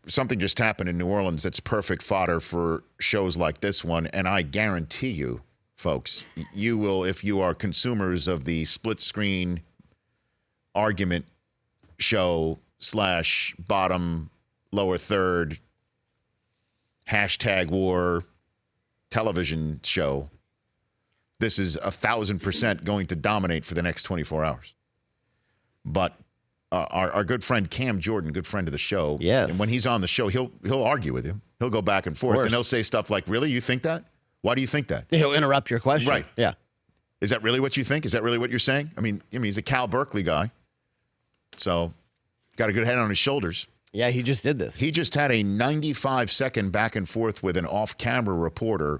something just happened in New Orleans that's perfect fodder for shows like this one, and I guarantee you, folks, you will, if you are consumers of the split-screen argument show / bottom, lower third, #war television show, this is 1,000% going to dominate for the next 24 hours. But our good friend Cam Jordan, good friend of the show, yes, and when he's on the show, he'll argue with you. He'll go back and forth, and he'll say stuff like, "Really, you think that? Why do you think that?" He'll interrupt your question. Right? Yeah. Is that really what you think? Is that really what you're saying? I mean, he's a Cal Berkeley guy, so got a good head on his shoulders. Yeah, he just did this. He just had a 95-second back and forth with an off-camera reporter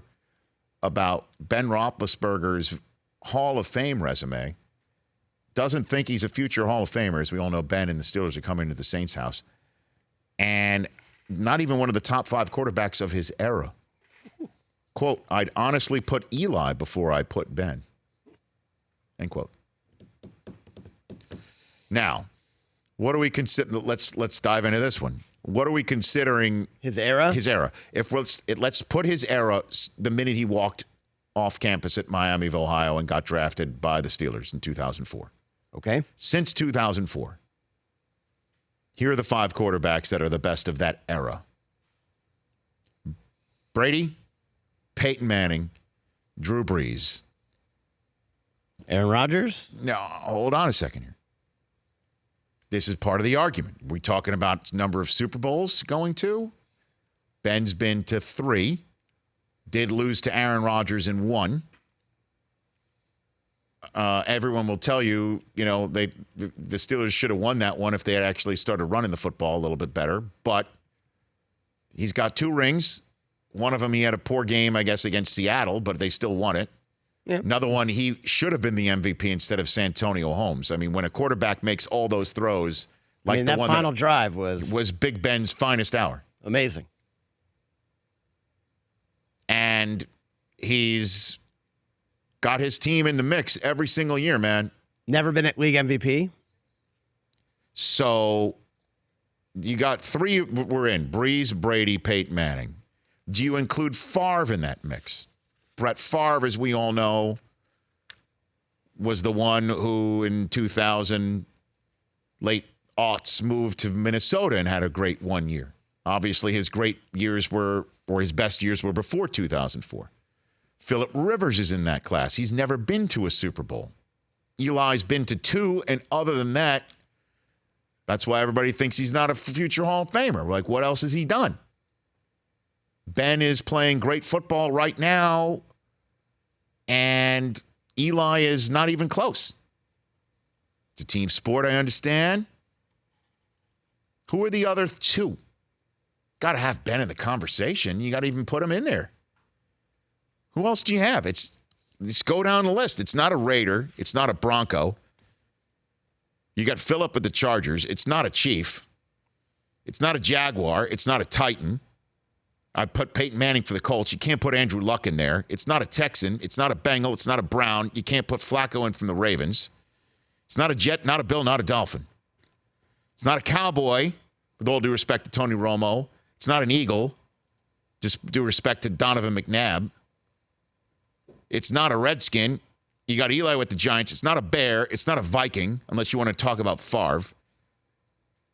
about Ben Roethlisberger's Hall of Fame resume. Doesn't think he's a future Hall of Famer. As we all know, Ben and the Steelers are coming to the Saints' house. And not even one of the top 5 quarterbacks of his era. Quote, "I'd honestly put Eli before I put Ben." End quote. Now, what do we consider? Let's dive into this one. What are we considering his era? His era. Let's put his era the minute he walked off campus at Miami of Ohio and got drafted by the Steelers in 2004. Okay. Since 2004, here are the 5 quarterbacks that are the best of that era: Brady, Peyton Manning, Drew Brees, Aaron Rodgers. Now, hold on a second here. This is part of the argument. We're talking about number of Super Bowls going to. Ben's been to 3. Did lose to Aaron Rodgers in 1. Everyone will tell you, the Steelers should have won that one if they had actually started running the football a little bit better. But he's got 2 rings. One of them he had a poor game, I guess, against Seattle, but they still won it. Yeah. Another one, he should have been the MVP instead of Santonio Holmes. I mean, when a quarterback makes all those throws, like that final drive was Big Ben's finest hour. Amazing. And he's got his team in the mix every single year, man. Never been at league MVP. So you got 3 we're in: Brees, Brady, Peyton Manning. Do you include Favre in that mix? Brett Favre, as we all know, was the one who in 2000, late aughts, moved to Minnesota and had a great 1 year. Obviously, his great years his best years were before 2004. Phillip Rivers is in that class. He's never been to a Super Bowl. Eli's been to 2, and other than that, that's why everybody thinks he's not a future Hall of Famer. We're like, what else has he done? Ben is playing great football right now, and Eli is not even close. It's a team sport, I understand. Who are the other 2? Got to have Ben in the conversation. You got to even put him in there. Who else do you have? Let's go down the list. It's not a Raider. It's not a Bronco. You got Phillip at the Chargers. It's not a Chief. It's not a Jaguar. It's not a Titan. I put Peyton Manning for the Colts. You can't put Andrew Luck in there. It's not a Texan. It's not a Bengal. It's not a Brown. You can't put Flacco in from the Ravens. It's not a Jet, not a Bill, not a Dolphin. It's not a Cowboy, with all due respect to Tony Romo. It's not an Eagle, just due respect to Donovan McNabb. It's not a Redskin. You got Eli with the Giants. It's not a Bear. It's not a Viking, unless you want to talk about Favre.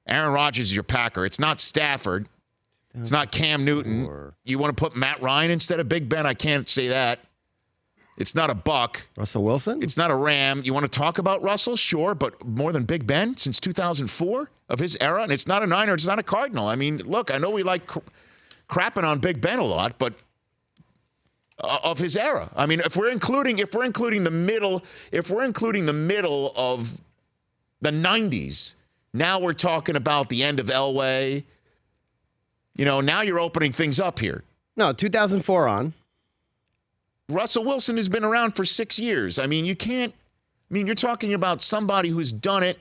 Aaron Rodgers is your Packer. It's not Stafford. It's not Cam Newton. You want to put Matt Ryan instead of Big Ben? I can't say that. It's not a Buck. Russell Wilson? It's not a Ram. You want to talk about Russell? Sure, but more than Big Ben since 2004 of his era? And it's not a Niner. It's not a Cardinal. I mean, look, I know we like crapping on Big Ben a lot, but of his era. I mean, if we're including the middle of the 90s, now we're talking about the end of Elway. Now you're opening things up here. No, 2004 on. Russell Wilson has been around for 6 years. I mean, you're talking about somebody who's done it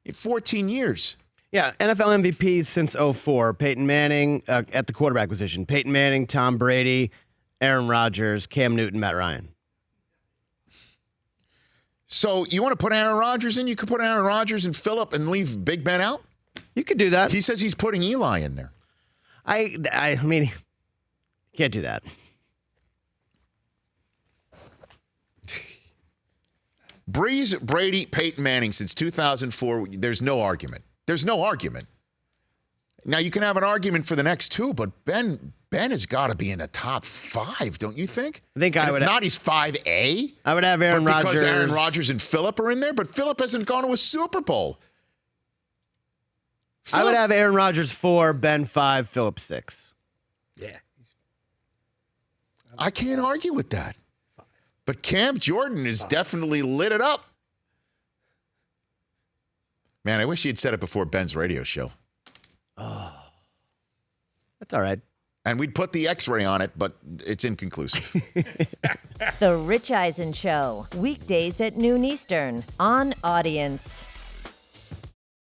in 14 years. Yeah, NFL MVPs since 2004. Peyton Manning at the quarterback position. Peyton Manning, Tom Brady, Aaron Rodgers, Cam Newton, Matt Ryan. So you want to put Aaron Rodgers in? You could put Aaron Rodgers and Phillip and leave Big Ben out? You could do that. He says he's putting Eli in there. I mean, can't do that. Breeze, Brady, Peyton Manning since 2004. There's no argument. There's no argument. Now, you can have an argument for the next two, but Ben has got to be in the top 5, don't you think? I think I would. If not, he's 5A. I would have Aaron Rodgers. Because Aaron Rodgers and Phillip are in there, but Phillip hasn't gone to a Super Bowl. I would have Aaron Rodgers 4, Ben 5, Phillip 6. Yeah. I can't argue with that. But Cam Jordan has definitely lit it up. Man, I wish he had said it before Ben's radio show. Oh. That's all right. And we'd put the X-ray on it, but it's inconclusive. The Rich Eisen Show, weekdays at noon Eastern on Audience.